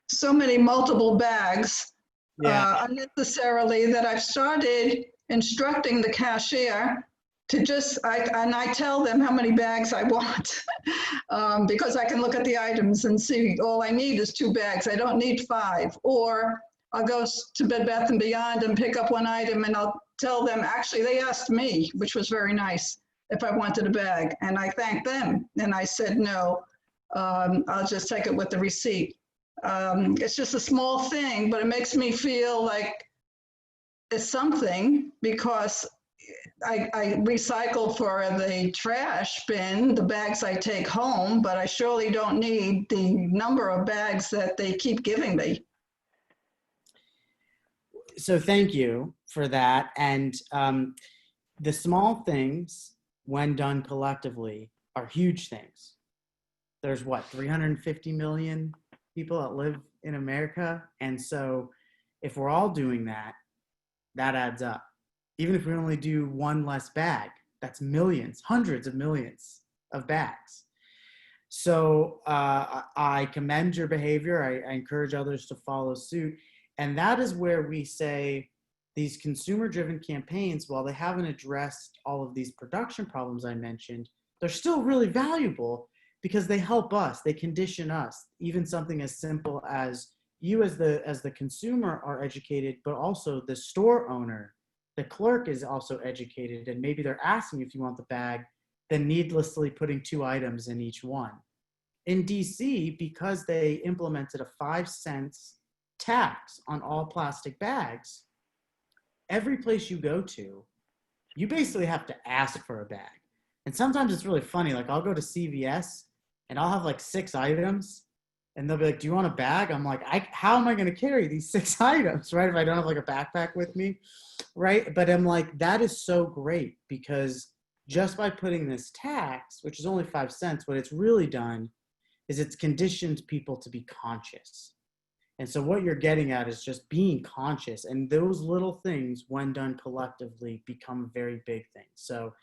so many multiple bags unnecessarily that I've started instructing the cashier to just, I tell them how many bags I want because I can look at the items and see all I need is 2 bags. I don't need 5. Or I'll go to Bed Bath & Beyond and pick up 1 item and I'll tell them, actually, they asked me, which was very nice, if I wanted a bag. And I thanked them. And I said, no, I'll just take it with the receipt. It's just a small thing, but it makes me feel like it's something because I recycle for the trash bin, the bags I take home, but I surely don't need the number of bags that they keep giving me. So thank you for that. And the small things, when done collectively, are huge things. There's what, 350 million people that live in America? And so if we're all doing that, that adds up. Even if we only do 1 less bag, that's millions, hundreds of millions of bags. So I commend your behavior. I encourage others to follow suit. And that is where we say these consumer-driven campaigns, while they haven't addressed all of these production problems I mentioned, they're still really valuable because they help us, they condition us. Even something as simple as you as the consumer are educated, but also the store owner, the clerk is also educated, and maybe they're asking if you want the bag, then needlessly putting 2 items in each one. In DC, because they implemented a 5-cent tax on all plastic bags, every place you go to, you basically have to ask for a bag. And sometimes it's really funny, like I'll go to CVS and I'll have like 6 items and they'll be like, do you want a bag? I'm like, how am I going to carry these 6 items, right? If I don't have like a backpack with me, right? But I'm like, that is so great because just by putting this tax, which is only 5 cents, what it's really done is it's conditioned people to be conscious. And so what you're getting at is just being conscious, and those little things, when done collectively, become very big things. So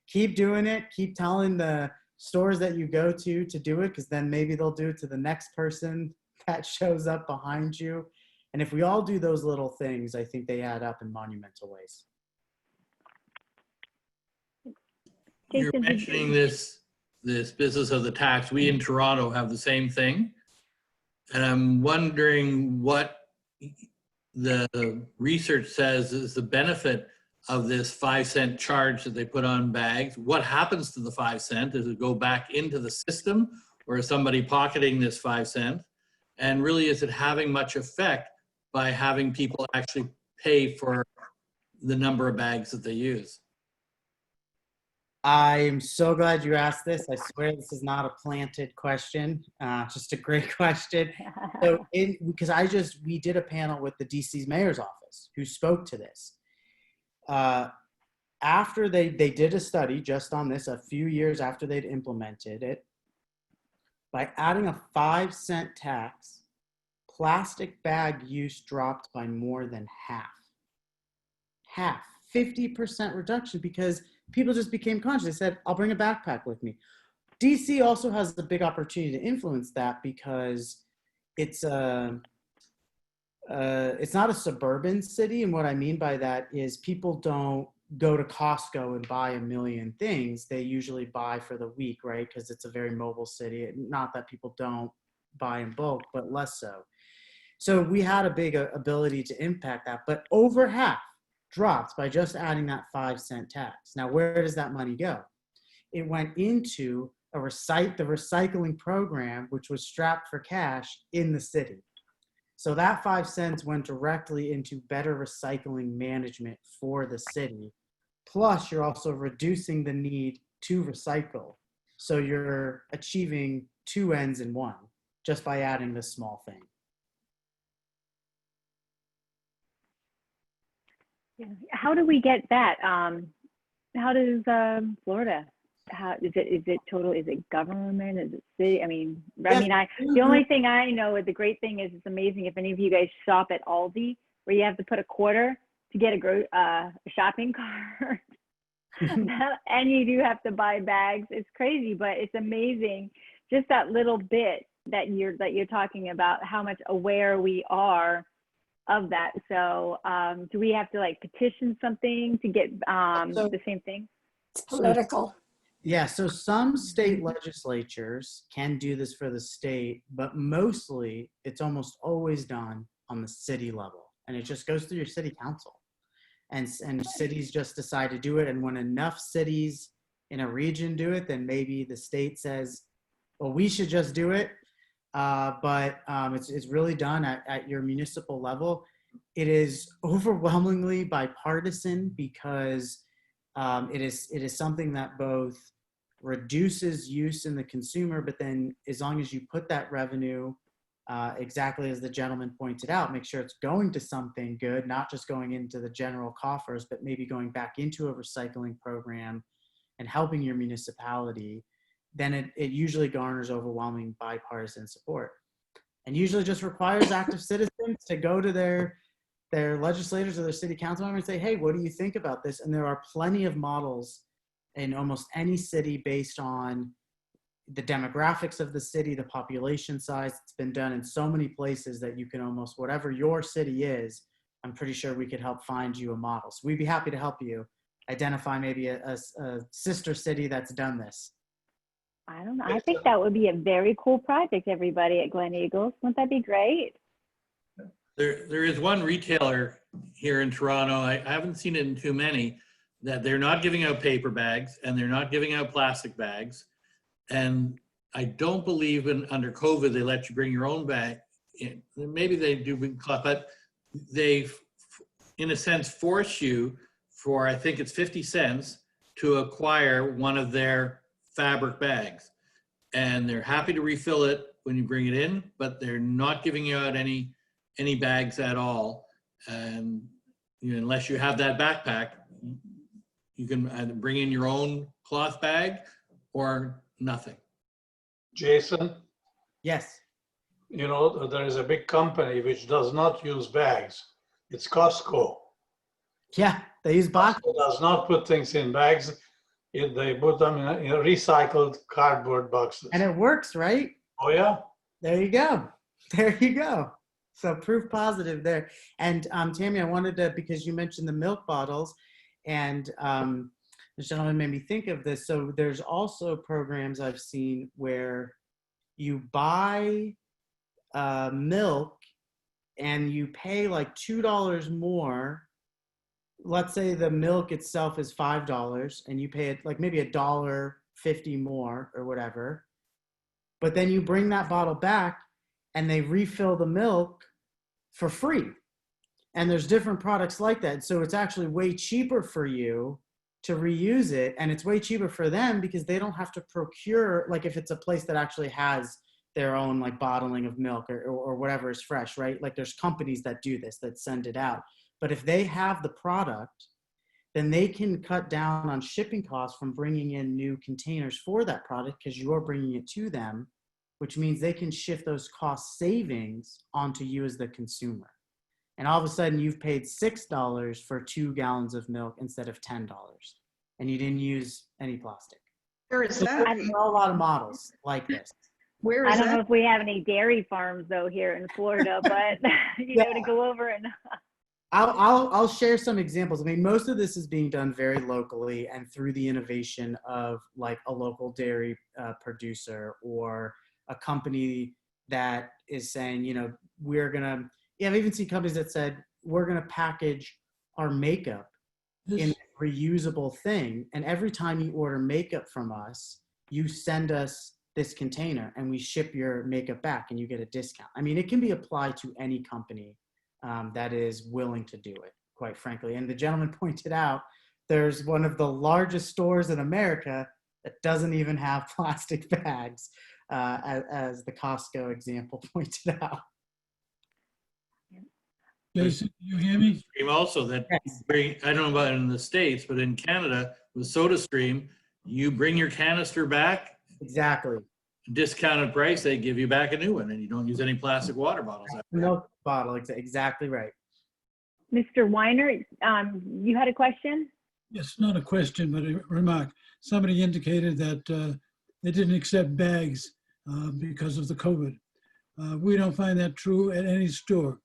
keep doing it. Keep telling the stores that you go to do it, because then maybe they'll do it to the next person that shows up behind you. And if we all do those little things, I think they add up in monumental ways. You're Jason, mentioning this business of the tax. We in Toronto have the same thing. And I'm wondering what the research says is the benefit of this 5-cent charge that they put on bags. What happens to the 5 cent? Does it go back into the system, or is somebody pocketing this 5 cent? And really, is it having much effect by having people actually pay for the number of bags that they use? I'm so glad you asked this. I swear this is not a planted question, just a great question. So because we did a panel with the DC's mayor's office who spoke to this. After they did a study just on this a few years after they'd implemented it, by adding a 5-cent tax, plastic bag use dropped by more than half, 50% reduction, because people just became conscious. They said, I'll bring a backpack with me. DC also has the big opportunity to influence that because it's not a suburban city. And what I mean by that is people don't go to Costco and buy a million things. They usually buy for the week, right? Because it's a very mobile city. Not that people don't buy in bulk, but less so. So we had a big ability to impact that, but over half dropped by just adding that 5-cent tax. Now, where does that money go? It went into the recycling program, which was strapped for cash in the city. So that 5 cents went directly into better recycling management for the city. Plus, you're also reducing the need to recycle. So you're achieving 2 ends in one just by adding this small thing. How do we get that? How does Florida? How is it? Is it government? Is it city? I mean, Yes. the only thing I know, the great thing is, it's amazing if any of you guys shop at Aldi, where you have to put a quarter to get a shopping cart, and you do have to buy bags. It's crazy, but it's amazing. Just that little bit that you're talking about, how much aware we are of that. So do we have to like petition something to get the same thing? It's political. Yeah, so some state legislatures can do this for the state, but mostly it's almost always done on the city level, and it just goes through your city council. And cities just decide to do it, and when enough cities in a region do it, then maybe the state says, well, we should just do it. But it's really done at your municipal level. It is overwhelmingly bipartisan because it is something that both reduces use in the consumer, but then as long as you put that revenue, exactly as the gentleman pointed out, make sure it's going to something good, not just going into the general coffers, but maybe going back into a recycling program and helping your municipality, then it usually garners overwhelming bipartisan support, and usually just requires active citizens to go to their legislators or their city council members and say, hey, what do you think about this? And there are plenty of models in almost any city based on the demographics of the city, the population size. It's been done in so many places that you can almost, whatever your city is, I'm pretty sure we could help find you a model. So we'd be happy to help you identify maybe a sister city that's done this. I don't know. I think that would be a very cool project, everybody at Gleneagles. Wouldn't that be great? There is one retailer here in Toronto, I haven't seen it in too many, that they're not giving out paper bags and they're not giving out plastic bags. And I don't believe under COVID, they let you bring your own bag in. Maybe they do, but they, in a sense, force you for, I think it's 50 cents to acquire one of their fabric bags. And they're happy to refill it when you bring it in, but they're not giving you out any bags at all. And unless you have that backpack, you can either bring in your own cloth bag or nothing. Jason? Yes. There is a big company which does not use bags. It's Costco. Yeah, they use boxes. Costco does not put things in bags. They put them in recycled cardboard boxes. And it works, right? Oh, yeah. There you go. There you go. So proof positive there. And Tammy, I wanted to, because you mentioned the milk bottles, and this gentleman made me think of this. So there's also programs I've seen where you buy milk and you pay like $2 more. Let's say the milk itself is $5 and you pay it like maybe $1.50 more or whatever. But then you bring that bottle back and they refill the milk for free. And there's different products like that. So it's actually way cheaper for you to reuse it. And it's way cheaper for them because they don't have to procure, like if it's a place that actually has their own like bottling of milk or whatever is fresh, right? Like there's companies that do this, that send it out. But if they have the product, then they can cut down on shipping costs from bringing in new containers for that product because you're bringing it to them, which means they can shift those cost savings onto you as the consumer. And all of a sudden you've paid $6 for 2 gallons of milk instead of $10, and you didn't use any plastic. Where is that? There are a lot of models like this. Where I is don't know that? if we have any dairy farms though here in Florida, but to go over and I'll share some examples. I mean, most of this is being done very locally and through the innovation of like a local dairy producer or a company that is saying, we're gonna. Yeah, I've even seen companies that said we're gonna package our makeup in a reusable thing, and every time you order makeup from us, you send us this container and we ship your makeup back and you get a discount. I mean, it can be applied to any company that is willing to do it, quite frankly. And the gentleman pointed out, there's one of the largest stores in America that doesn't even have plastic bags, as the Costco example pointed out. Jason, you hear me? Stream also that Yes. I don't know about in the States, but in Canada with SodaStream, you bring your canister back, Exactly. discounted price, they give you back a new one, and you don't use any plastic water bottles. Milk bottle, exactly right. Mr. Weiner, you had a question? Yes, not a question, but a remark. Somebody indicated that they didn't accept bags because of the COVID. We don't find that true at any store.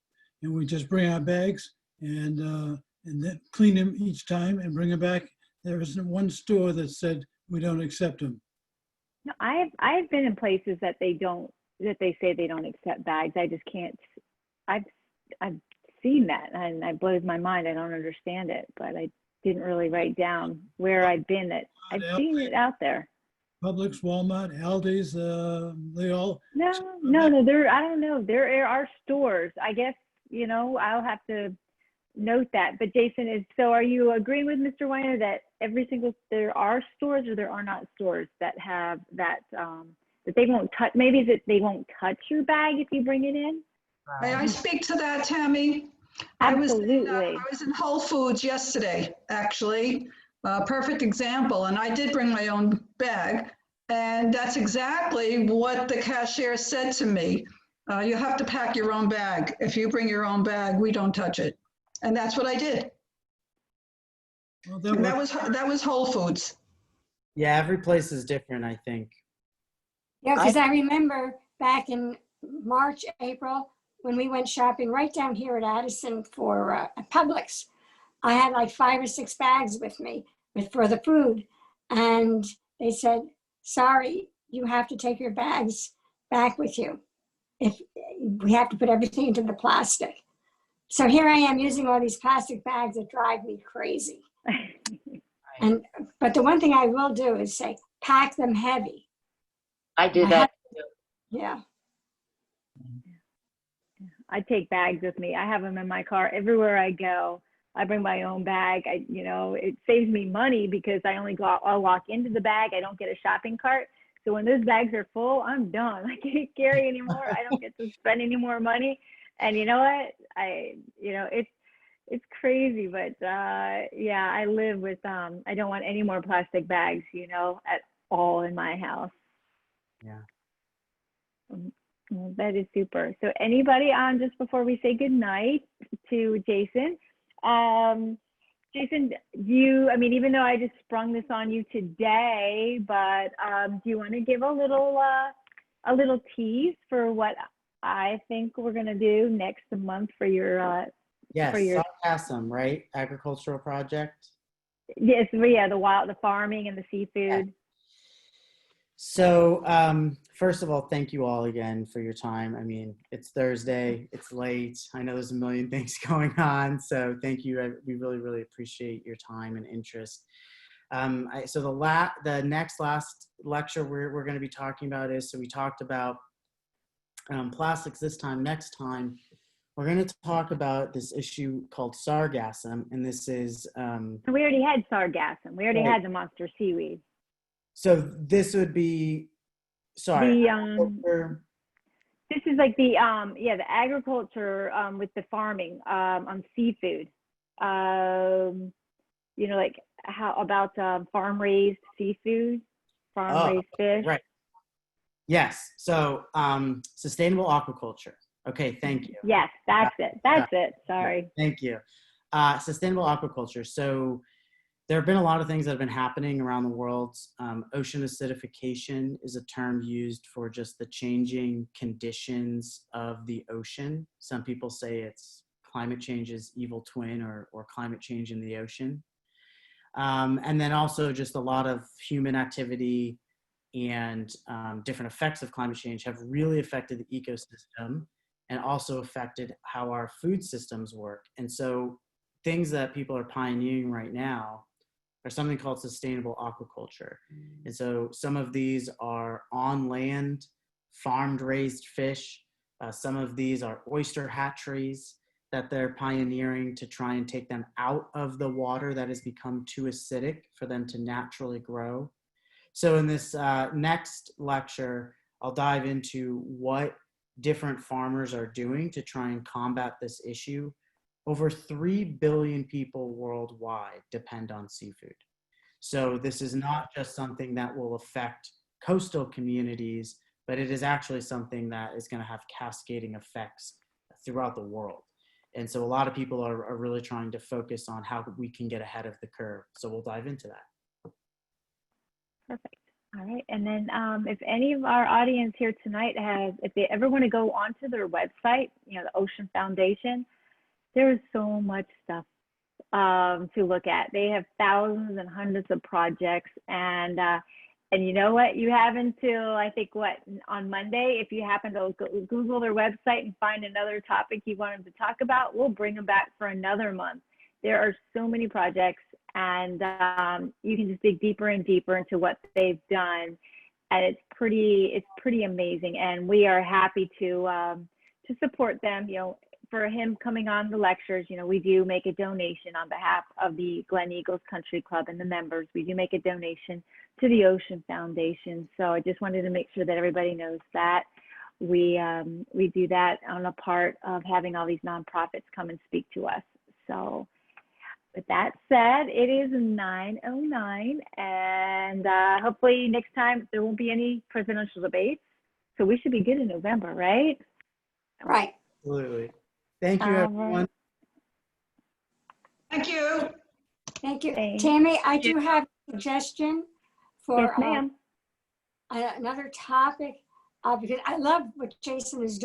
And we just bring our bags and then clean them each time and bring them back. There isn't one store that said we don't accept them. No, I've been in places that they say they don't accept bags. I just can't. I've seen that, and it blows my mind. I don't understand it, but I didn't really write down where I've been. That I've seen it out there. Publix, Walmart, Aldi's, they all. No. There. I don't know. There are stores. I guess I'll have to note that. But Jason, are you agreeing with Mr. Weiner that there are stores or there are not stores that have that that they won't touch? Maybe that they won't touch your bag if you bring it in. May I speak to that, Tammy? Absolutely. I was in Whole Foods yesterday, actually. Perfect example. And I did bring my own bag. And that's exactly what the cashier said to me. You have to pack your own bag. If you bring your own bag, we don't touch it. And that's what I did. Well, And that was Whole Foods. Yeah, every place is different, I think. Yeah, because I remember back in March, April, when we went shopping right down here at Addison for Publix, I had like 5 or 6 bags with me for the food. And they said, sorry, you have to take your bags back with you. If we have to put everything into the plastic. So here I am using all these plastic bags that drive me crazy. But the one thing I will do is say, pack them heavy. I do that. Yeah. I take bags with me. I have them in my car everywhere I go. I bring my own bag. It saves me money because I'll walk into the bag. I don't get a shopping cart. So when those bags are full, I'm done. I can't carry anymore. I don't get to spend any more money. And you know what? It's crazy, but yeah, I live with I don't want any more plastic bags, at all in my house. Yeah. Well, that is super. So anybody just before we say good night to Jason, Jason, even though I just sprung this on you today, but do you want to give a little tease for what I think we're going to do next month for your Yes, sargassum, right? Agricultural project. Yes, yeah, the farming and the seafood. Yeah. So first of all, thank you all again for your time. I mean, it's Thursday, it's late. I know there's a million things going on, so thank you. We really, really appreciate your time and interest. So the last lecture we're going to be talking about is, so we talked about plastics this time. Next time, we're going to talk about this issue called sargassum, and this is... we already had sargassum. We already had the monster seaweed. So this would be, sorry. This is like the agriculture with the farming on seafood. Like how about farm raised seafood, farm raised fish. Right. Yes. So sustainable aquaculture. Okay. Thank you. Yes, that's it. That's it. Sorry. Thank you. Sustainable aquaculture. So there have been a lot of things that have been happening around the world. Ocean acidification is a term used for just the changing conditions of the ocean. Some people say it's climate change's evil twin or climate change in the ocean. And then also just a lot of human activity and different effects of climate change have really affected the ecosystem and also affected how our food systems work. And so things that people are pioneering right now are something called sustainable aquaculture. And so some of these are on land, farmed raised fish. Some of these are oyster hatcheries that they're pioneering to try and take them out of the water that has become too acidic for them to naturally grow. So in this next lecture, I'll dive into what different farmers are doing to try and combat this issue. Over 3 billion people worldwide depend on seafood. So this is not just something that will affect coastal communities, but it is actually something that is going to have cascading effects throughout the world. And so a lot of people are really trying to focus on how we can get ahead of the curve. So we'll dive into that. Perfect. All right. And then if any of our audience here tonight if they ever want to go onto their website, the Ocean Foundation, there is so much stuff to look at. They have thousands and hundreds of projects, and you know what? You have until I think on Monday, if you happen to Google their website and find another topic you want them to talk about, we'll bring them back for another month. There are so many projects, and you can just dig deeper and deeper into what they've done, and it's pretty amazing. And we are happy to support them. For him coming on the lectures, we do make a donation on behalf of the Gleneagles Country Club and the members. We do make a donation to the Ocean Foundation. So I just wanted to make sure that everybody knows that we do that on a part of having all these nonprofits come and speak to us. So with that said, it is 9:09, and hopefully next time there won't be any presidential debates. So we should be good in November, right? Right. Absolutely. Thank you, everyone. Thank you. Thank you. Thanks. Tammy, I do have a suggestion for Yes, ma'am. another topic because I love what Jason is doing.